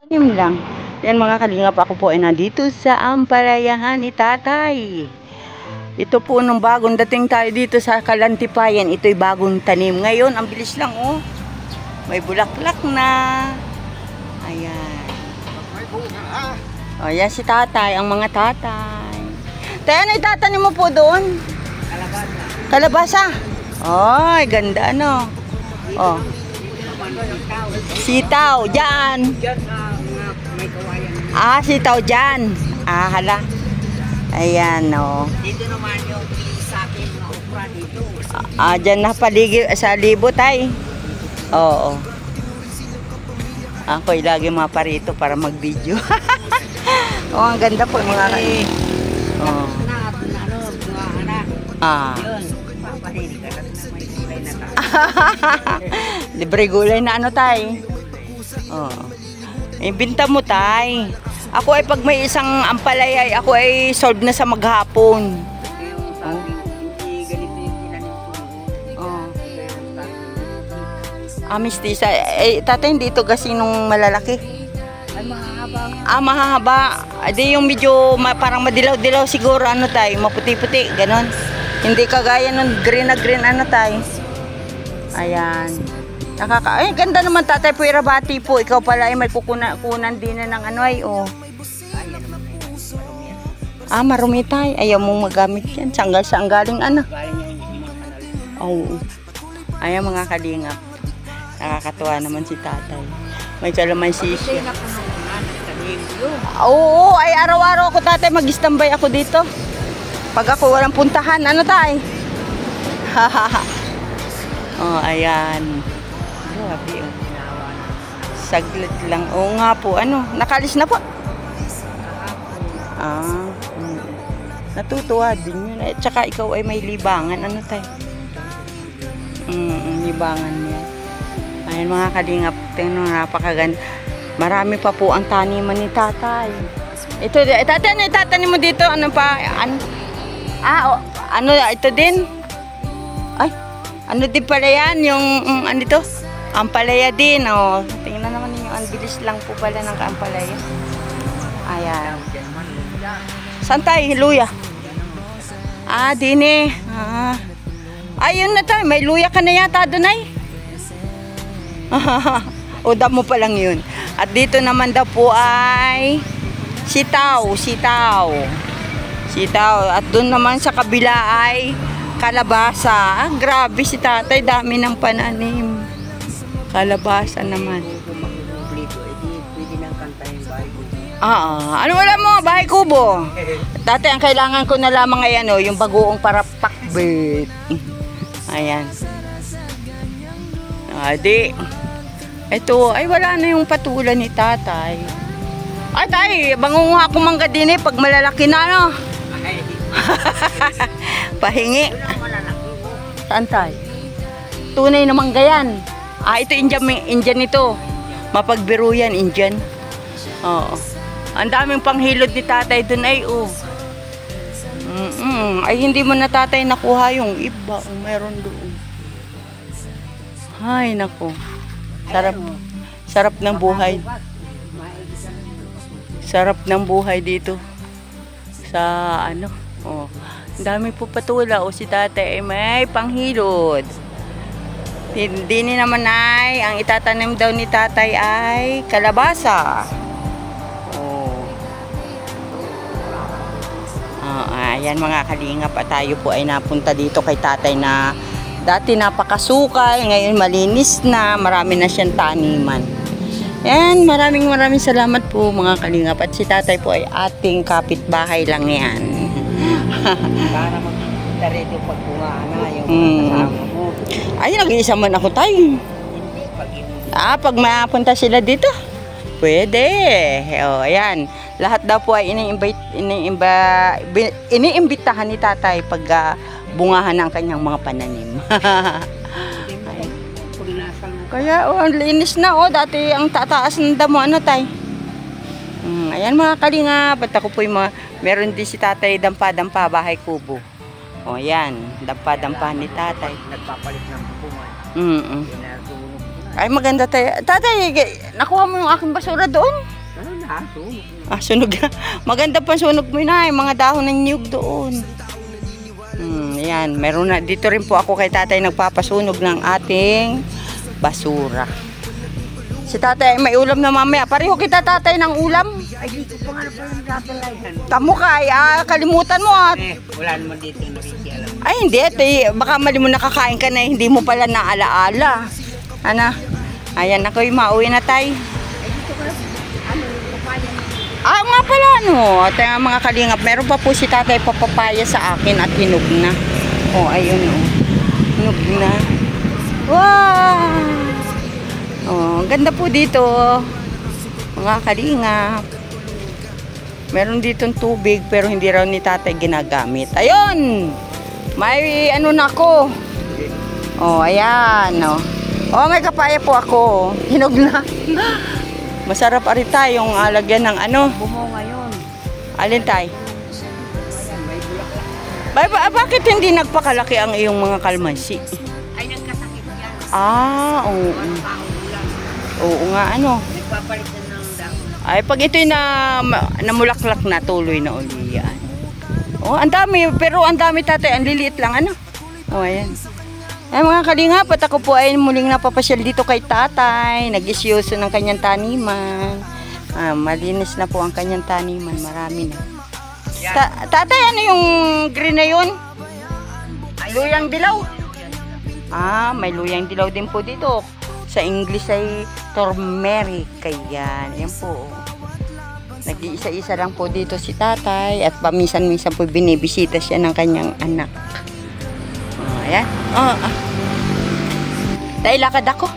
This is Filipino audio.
Tanim lang. Yan mga kalingap, ako po ay nandito sa ampalayahan ni Tatay. Ito po nung bagong dating tayo dito sa Kalantipayan, ito'y bagong tanim. Ngayon, ang bilis lang oh. May bulaklak na. Ayan. O, yan si Tatay, ang mga tatay. Tayo, ano itatanim mo po doon? Kalabasa. Kalabasa. Ay, ganda ano. Oh. Sitaw, dyan. Diyan may kawayan. Ah, sitaw dyan. Ah, hala. Ayan, o. Dito naman yung sa akin na okra dito. Ah, dyan na paligid sa libot ay. Oo. Ako'y lagi maparito para mag-video. Oh, ang ganda po mga kani. Oh. Na ano, mga anak. Ah. Yun. Papahilig ka lang na may gulay na tayo. Libre gulay na ano tay. Oh. Ibinta mo tay. Ako ay pag may isang ampalaya, ako ay solve na sa maghapon. Yung sabi, hindi ganito yung tinanim ko. Oh. Kaya sabi, Ah, mistisa. Eh, tatay, hindi ito kasi nung malalaki. ay mahaba nga. Ah, mahahaba. Adi yung medyo parang madilaw-dilaw siguro ano tay, maputi-puti, ganon. Hindi kagaya ng green na green ano tay. Ayan. Ay, ganda naman tatay, puwera bati po. Ikaw pala ay may kukunan din na ng ano ay, oh. Ay, yan naman po. Marumi yan. Ah, marumi tay. Ayaw mong magamit yan. Saan galing ano? Galing yung hindi kanal. Oo. Ayan mga kalingap. Nakakatuwa naman si tatay. May kalamansi Kasi siya. na po nung una, nagtanim yun. Oo, ay araw-araw ako tatay mag-standby ako dito. Pag ako walang puntahan, ano tay? Hahaha. Oh, ayan. Grabe oh. Ginawa na. Saglit lang. Oo nga po, ano, nakalis na po. Ah, natutuwa din yun. At saka ikaw ay may libangan, ano tay? Libangan niya. Ayan mga kalingap, tingnan, napakaganda. Marami pa po ang taniman ni tatay. Ito, tatay, ano itatanim mo dito? Ano pa? Ano? Ah, ano, ito din? Ay, ano din pala yan? Yung, ano ito? Ampalaya din, oh. Tingnan naman ninyo, ang bilis lang po pala ng ampalaya. Ayan. Saan tayo? Luya? Ah, din eh. Ah. Ayun na tayo, may luya ka na yata doon ay. O, damo pa lang yun. At dito naman daw po ay sitaw. At doon naman sa kabila ay kalabasa. Ah, grabe si tatay, dami ng pananim. Kalabasa naman. Kung makukumplito, pwede nang kantahin bahay ko. Ano wala mo, bahay kubo? Tatay, ang kailangan ko na lamang ay ano, yung bagoong para pakbet. Ayan. Di. Ito, ay wala na yung patulan ni tatay. Ay tay, bangunguha ko mangga din eh, pag malalaki na no. Ay, Pahingi. ito lang malalaki mo. Saan tay? Tunay na mangga yan. Ah, ito Indian ito. Mapagbiro yan, Indian. Oo. Ang daming panghilod ni tatay dun ay, oh. Ay, hindi mo na tatay nakuha yung iba. Oh, meron doon. Ay, nako. Sarap ng buhay. Sarap ng buhay dito. Sa ano, oh. Ang dami po patula. O si tatay ay may panghilod. Hindi ni naman ay, ang itatanim daw ni tatay ay kalabasa. Ayan mga kalingap, at tayo po ay napunta dito kay tatay na dati napakasukal, ngayon malinis na, marami na siyang taniman. Ayan, maraming salamat po mga kalingap, at si tatay po ay ating kapitbahay lang yan. Para magkita rito pag bungaan na yung mga kasama mo. Ay, nag-iisa man ako tayo. Hindi, pag hindi. Ah, pag mapunta sila dito, pwede. O, ayan. Lahat daw po ay iniimbitahan ni tatay pag bungahan ng kanyang mga pananim. Kaya, oh, ang linis na, oh. Dati ang tataas ng damo, ano, tay? Ayan mga kalingap. At ako po yung meron din si tatay dampa-dampa, bahay kubo. O, ayan. Dampa-dampa ni tatay. Nagpapalit ng bukungan. Ay, maganda tayo. Tatay, nakuha mo yung aking basura doon? na, sunog. Ah, sunog na. Maganda pa sunog mo na, yung mga dahon ng niyog doon. Ayan, meron na. Dito rin po ako kay tatay nagpapasunog ng ating basura. Si tatay may ulam na mamaya. Pareho kita tatay ng ulam. Ay, dito pa nga na pala natatalayan. Tamo kay, kalimutan mo at. Wala naman dito yung nakikialam. Ay, hindi. Baka mali mo nakakain ka na, hindi mo pala naalaala. Ano? Ayan, ako'y mauwi na tay. Ay, dito ka na, papaya. Nga pala, no. At mga kalingap, meron pa po si tatay papapaya sa akin at hinog na. Ayun, hinog na. Wow! Ang ganda po dito. Mga kalingap. Meron ditong tubig, pero hindi raw ni tatay ginagamit. Ayun! May ano na ako. Ayan, may kapaya po ako. Hinog na. Masarap ari tayong alagyan ng ano. Bumo ngayon. Alin tay? May bulaklak. Bakit hindi nagpakalaki ang iyong mga kalmansi? Ay, nagkasakit yan. Oo. Oo nga, Nagpapalit na ng dahon. Ay, pag ito'y namulaklak na, tuloy na uli yan. Ang dami. Pero ang dami tatay. Ang liliit lang, ayan. Ay, mga kalingap, at ako po ay muling napapasyal dito kay tatay. Nag-isyoso ng kanyang taniman. Malinis na po ang kanyang taniman. Marami na. Tatay, ano yung green na yun? Luyang dilaw. May luyang dilaw din po dito. Sa English ay turmeric. Kaya, yan po. Nag-iisa-isa lang po dito si tatay. At paminsan-minsan po binibisita siya ng kanyang anak. Ayan. Tay, lakad ako.